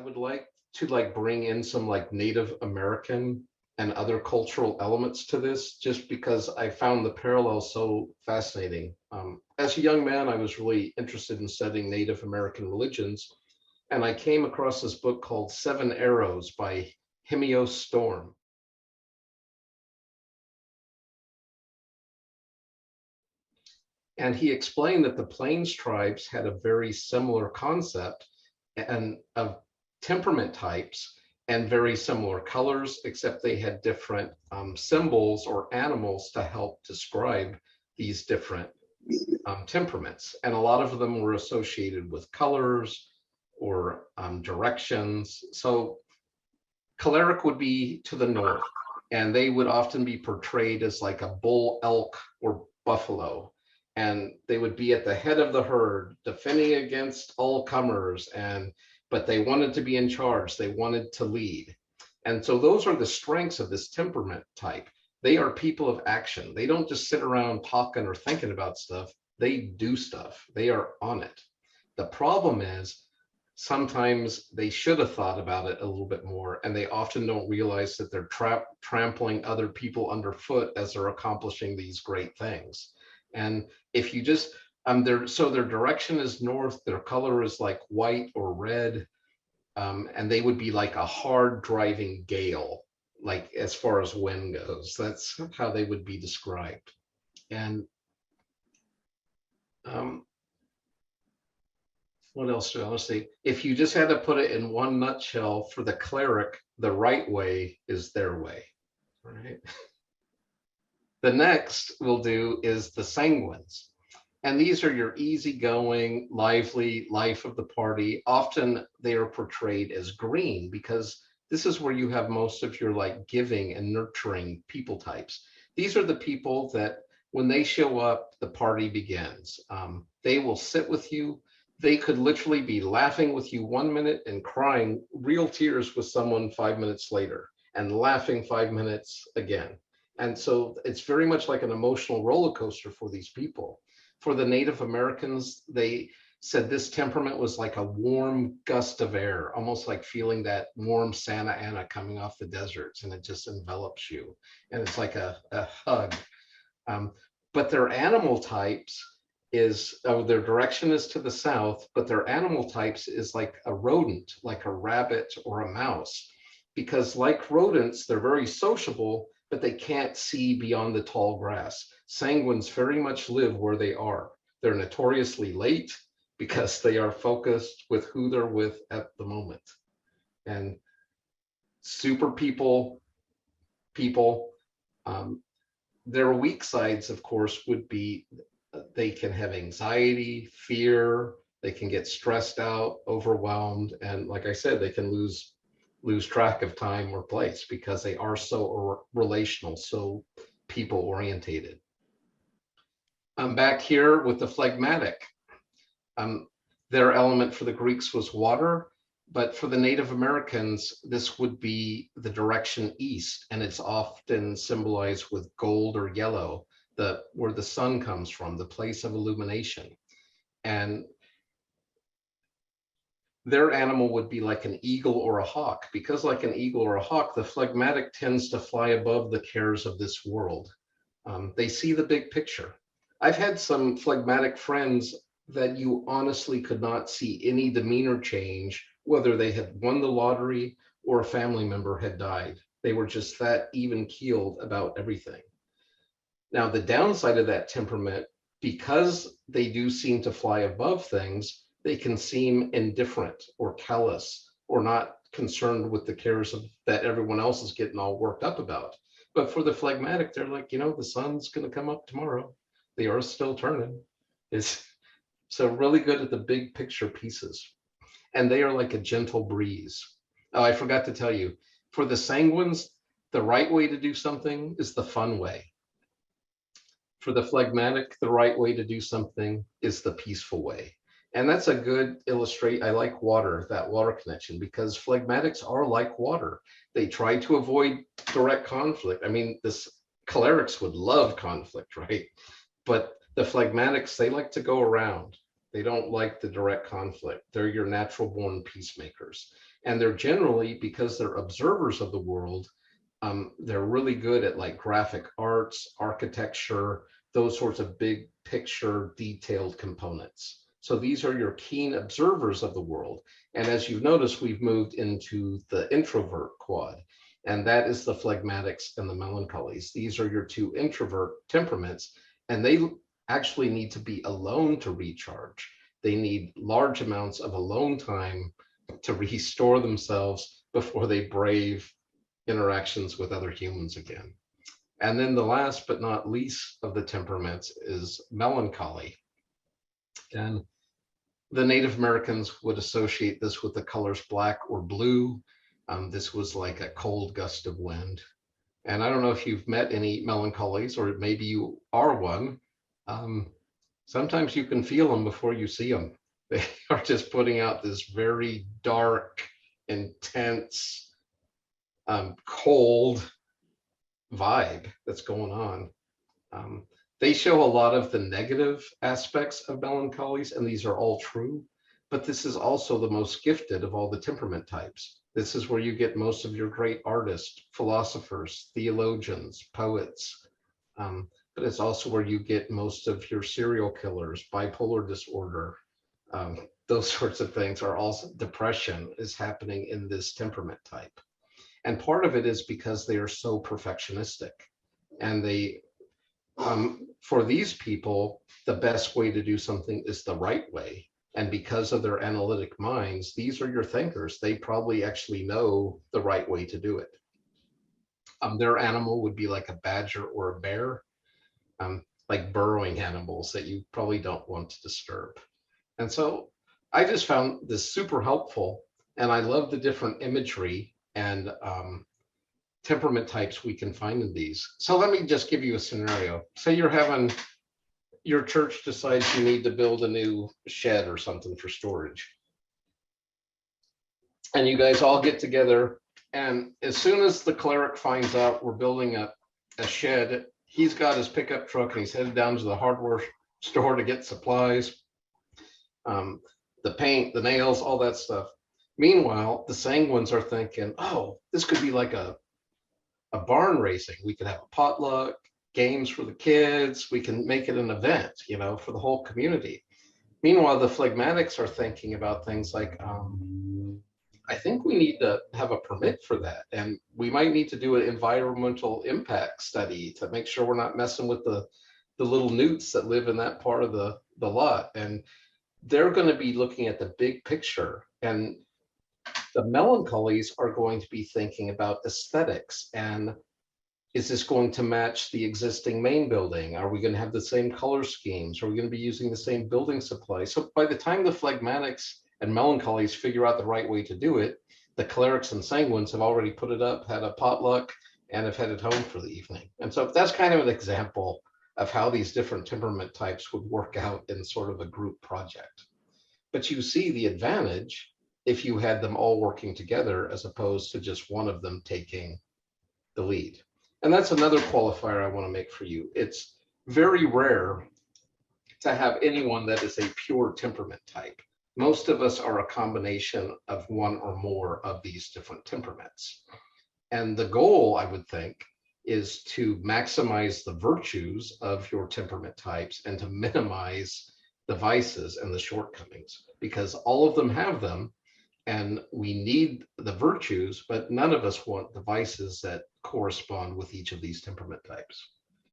I would like to bring in some Native American and other cultural elements to this, just because I found the parallel so fascinating. As a young man, I was really interested in studying Native American religions, and I came across this book called Seven Arrows by Himio Storm. And he explained that the Plains tribes had a very similar concept and of temperament types and very similar colors, except they had different symbols or animals to help describe these different temperaments. And a lot of them were associated with colors or directions. So caloric would be to the north, and they would often be portrayed as like a bull elk or buffalo, and they would be at the head of the herd defending against all comers, and but they wanted to be in charge, they wanted to lead. And so those are the strengths of this temperament type. They are people of action. They don't just sit around talking or thinking about stuff, they do stuff, they are on it. The problem is sometimes they should have thought about it a little bit more, and they often don't realize that they're trampling other people underfoot as they're accomplishing these great things. And if you just their direction is north, their color is like white or red, and they would be like a hard driving gale, like as far as wind goes. That's how they would be described. And what else do I want to say? If you just had to put it in one nutshell, for the cleric, the right way is their way, right? The next we'll do is the sanguines. And these are your easygoing, lively life of the party. Often they are portrayed as green because this is where you have most of your giving and nurturing people types. These are the people that when they show up, the party begins. They will sit with you. They could literally be laughing with you 1 minute and crying real tears with someone 5 minutes later and laughing 5 minutes again. And so it's very much like an emotional roller coaster for these people. For the Native Americans, they said this temperament was like a warm gust of air, almost like feeling that warm Santa Ana coming off the deserts, and it just envelops you. And it's like a hug. But their animal types is, their direction is to the south, but their animal types is like a rodent, like a rabbit or a mouse. Because like rodents, they're very sociable, but they can't see beyond the tall grass. Sanguines very much live where they are. They're notoriously late because they are focused with who they're with at the moment. And super people, their weak sides, of course, would be they can have anxiety, fear, they can get stressed out, overwhelmed, and like I said, they can lose track of time or place because they are so relational, so people orientated. I'm back here with the phlegmatic. Their element for the Greeks was water, but for the Native Americans, this would be the direction east, and it's often symbolized with gold or yellow, where the sun comes from, the place of illumination. And their animal would be like an eagle or a hawk, because like an eagle or a hawk, the phlegmatic tends to fly above the cares of this world. They see the big picture. I've had some phlegmatic friends that you honestly could not see any demeanor change, whether they had won the lottery or a family member had died. They were just that even keeled about everything. Now, the downside of that temperament, because they do seem to fly above things, they can seem indifferent or callous or not concerned with the cares that everyone else is getting all worked up about. But for the phlegmatic, they're like, the sun's going to come up tomorrow. The earth's still turning. It's so really good at the big picture pieces. And they are like a gentle breeze. Oh, I forgot to tell you, for the sanguines, the right way to do something is the fun way. For the phlegmatic, the right way to do something is the peaceful way. And that's a good illustrate. I like water, that water connection, because phlegmatics are like water. They try to avoid direct conflict. I mean, this cholerics would love conflict, right? But the phlegmatics, they like to go around. They don't like the direct conflict. They're your natural born peacemakers. And they're generally, because they're observers of the world, they're really good at like graphic arts, architecture, those sorts of big picture detailed components. So these are your keen observers of the world. And as you've noticed, we've moved into the introvert quad, and that is the phlegmatics and the melancholies. These are your two introvert temperaments, and they actually need to be alone to recharge. They need large amounts of alone time to restore themselves before they brave interactions with other humans again. And then the last but not least of the temperaments is melancholy. And the Native Americans would associate this with the colors black or blue. This was like a cold gust of wind. And I don't know if you've met any melancholies, or maybe you are one. Sometimes you can feel them before you see them. They are just putting out this very dark, intense, cold vibe that's going on. They show a lot of the negative aspects of melancholies, and these are all true, but this is also the most gifted of all the temperament types. This is where you get most of your great artists, philosophers, theologians, poets, but it's also where you get most of your serial killers, bipolar disorder, those sorts of things. Are also depression is happening in this temperament type. And part of it is because they are so perfectionistic, and they, for these people, the best way to do something is the right way. And because of their analytic minds, these are your thinkers. They probably actually know the right way to do it. Their animal would be like a badger or a bear, like burrowing animals that you probably don't want to disturb. And so I just found this super helpful, and I love the different imagery and temperament types we can find in these. So let me just give you a scenario. Say you're having, your church decides you need to build a new shed or something for storage. And you guys all get together, and as soon as the cleric finds out we're building a shed, he's got his pickup truck and he's headed down to the hardware store to get supplies, the paint, the nails, all that stuff. Meanwhile, the sanguines are thinking, oh, this could be like a barn raising. We could have a potluck, games for the kids. We can make it an event, for the whole community. Meanwhile, the phlegmatics are thinking about things like, I think we need to have a permit for that. And we might need to do an environmental impact study to make sure we're not messing with the little newts that live in that part of the lot. And they're going to be looking at the big picture. And the melancholies are going to be thinking about aesthetics, and is this going to match the existing main building? Are we going to have the same color schemes? Are we going to be using the same building supply? So by the time the phlegmatics and melancholies figure out the right way to do it, the clerics and sanguines have already put it up, had a potluck, and have headed home for the evening. And so that's kind of an example of how these different temperament types would work out in sort of a group project. But you see the advantage if you had them all working together as opposed to just one of them taking the lead. And that's another qualifier I want to make for you. It's very rare to have anyone that is a pure temperament type. Most of us are a combination of one or more of these different temperaments. And the goal, I would think, is to maximize the virtues of your temperament types and to minimize the vices and the shortcomings, because all of them have them. And we need the virtues, but none of us want the vices that correspond with each of these temperament types.